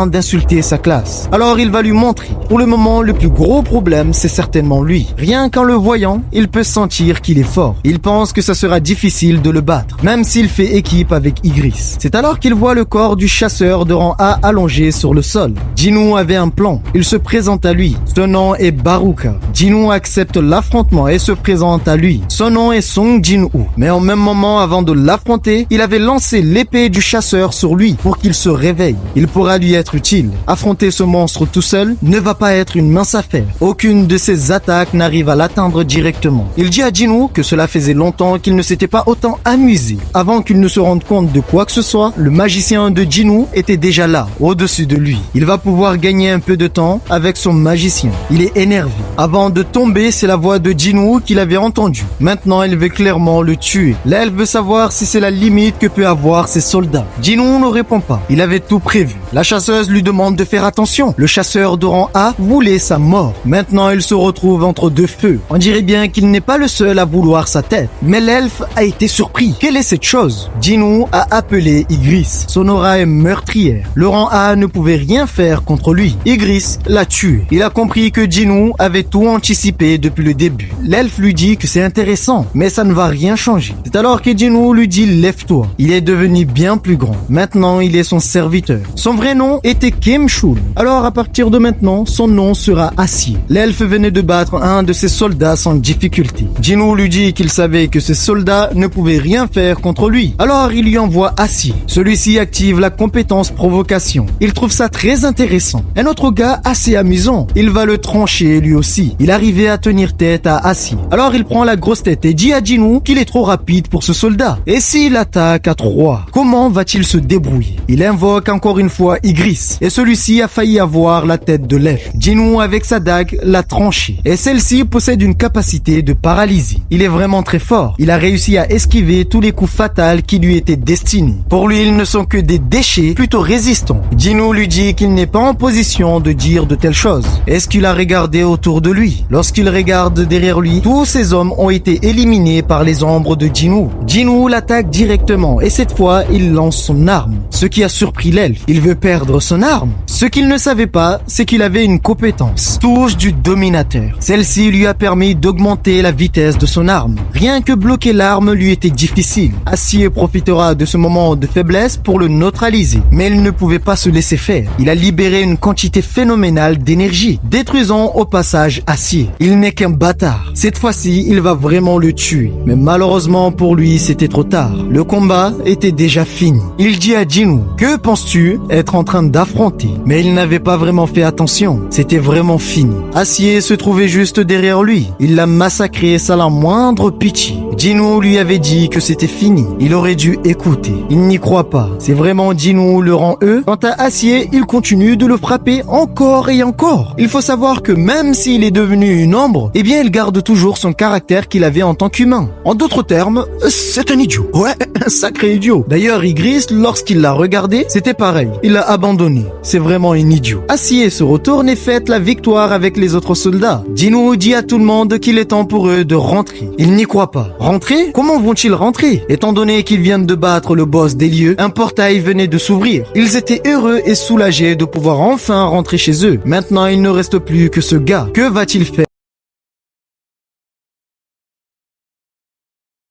train d'insulter sa classe. Alors il va lui montrer. Pour le moment, le plus gros problème, c'est certainement lui. Rien qu'en le voyant, il peut sentir qu'il est fort. Il pense que ça sera difficile de le battre, même s'il fait équipe avec Igris. C'est alors qu'il voit le corps du chasseur de rang A allongé sur le sol. Jinwoo avait un plan. Il se présente à lui. Son nom est Baruka. Jinwoo accepte l'affrontement et se présente à lui. Son nom est Song Jin-woo. Mais au même moment, avant de l'affronter, il avait lancé l'épée du chasseur sur lui pour qu'il se réveille. Il pourra lui être utile. Affronter ce monstre tout seul ne va pas être une mince affaire. Aucune de ses attaques n'arrive à l'atteindre directement. Il dit à Jinwoo que cela faisait longtemps qu'il ne s'était pas autant amusé. Avant qu'il ne se rende compte de quoi que ce soit, le magicien de Jinwoo était déjà là, au-dessus de lui. Il va pouvoir gagner un peu de temps avec son magicien. Il est énervé. Avant de tomber, c'est la voix de Jinwoo qu'il avait entendue. Maintenant, elle veut clairement le tuer. Là, elle veut savoir si c'est la limite que peut avoir ses soldats. Jinwoo ne répond pas. Il avait tout prévu. La chasseuse lui demande de faire attention. Le chasseur de rang A voulait sa mort. Maintenant, il se retrouve entre deux feux. On dirait bien qu'il n'est pas le seul à vouloir sa tête. Mais l'elfe a été surpris. Quelle est cette chose? Jinwoo a appelé Igris. Son aura est meurtrière. Le rang A ne pouvait rien faire contre lui. Igris l'a tué. Il a compris que Jinwoo avait tout anticipé depuis le début. L'elfe lui dit que c'est intéressant, mais ça ne va rien changer. C'est alors que Jinwoo lui dit lève-toi. Il est devenu bien plus grand. Maintenant, il est son serviteur. Son vrai nom était Kim Chul. Alors à partir de maintenant, son nom sera Acier. L'elfe venait de battre un de ses soldats sans difficulté. Jinwoo lui dit qu'il savait que ses soldats ne pouvaient rien faire contre lui. Alors il lui envoie Acier. Celui-ci active la compétence provocation. Il trouve ça très intéressant. Un autre gars assez amusant. Il va le trancher lui aussi. Il arrivait à tenir tête à Acier. Alors il prend la grosse tête et dit à Jinwoo qu'il est trop rapide pour ce soldat. Et s'il attaque à 3, comment va-t-il se débrouiller? Il invoque encore une fois Igris. Et celui-ci a failli avoir la tête de l'elfe. Jinwoo avec sa dague l'a tranché. Et celle-ci possède une capacité de paralysie. Il est vraiment très fort. Il a réussi à esquiver tous les coups fatals qui lui étaient destinés. Pour lui, ils ne sont que des déchets plutôt résistants. Jinwoo lui dit qu'il n'est pas en position de dire de telles choses. Est-ce qu'il a regardé autour de lui? Lorsqu'il regarde derrière lui, tous ces hommes ont été éliminés par les ombres de Jinwoo. Jinwoo l'attaque directement et cette fois, il lance son arme. Ce qui a surpris l'elfe. Il veut perdre son arme. Ce qu'il ne savait pas, c'est qu'il avait une compétence. Touche du dominateur. Celle-ci lui a permis d'augmenter la vitesse de son arme. Rien que bloquer l'arme lui était difficile. Acier profitera de ce moment de faiblesse pour le neutraliser. Mais il ne pouvait pas se laisser faire. Il a libéré une quantité phénoménale d'énergie, détruisant au passage Acier. Il n'est qu'un bâtard. Cette fois-ci, il va vraiment le tuer. Mais malheureusement pour lui, c'était trop tard. Le combat était déjà fini. Il dit à Jinwoo, que penses-tu être en train d'affronter? Mais il n'avait pas vraiment fait attention. C'était vraiment fini. Acier se trouvait juste derrière lui. Il l'a massacré sans la moindre pitié. Jinwoo lui avait dit que c'était fini. Il aurait dû écouter. Il n'y croit pas. C'est vraiment Jinwoo le rang E. Quant à Acier, il continue de le frapper encore et encore. Il faut savoir que même s'il est devenu une ombre, eh bien il garde toujours son caractère qu'il avait en tant qu'humain. En d'autres termes, c'est un idiot. Ouais, un sacré idiot. D'ailleurs, Igris, lorsqu'il l'a regardé, c'était pareil. Il l'a abandonné. C'est vraiment un idiot. Acier se retourne et fête la victoire avec les autres soldats. Jinwoo dit à tout le monde qu'il est temps pour eux de rentrer. Ils n'y croient pas. Rentrer? Comment vont-ils rentrer? Étant donné qu'ils viennent de battre le boss des lieux, un portail venait de s'ouvrir. Ils étaient heureux et soulagés de pouvoir enfin rentrer chez eux. Maintenant, il ne reste plus que ce gars. Que va-t-il faire?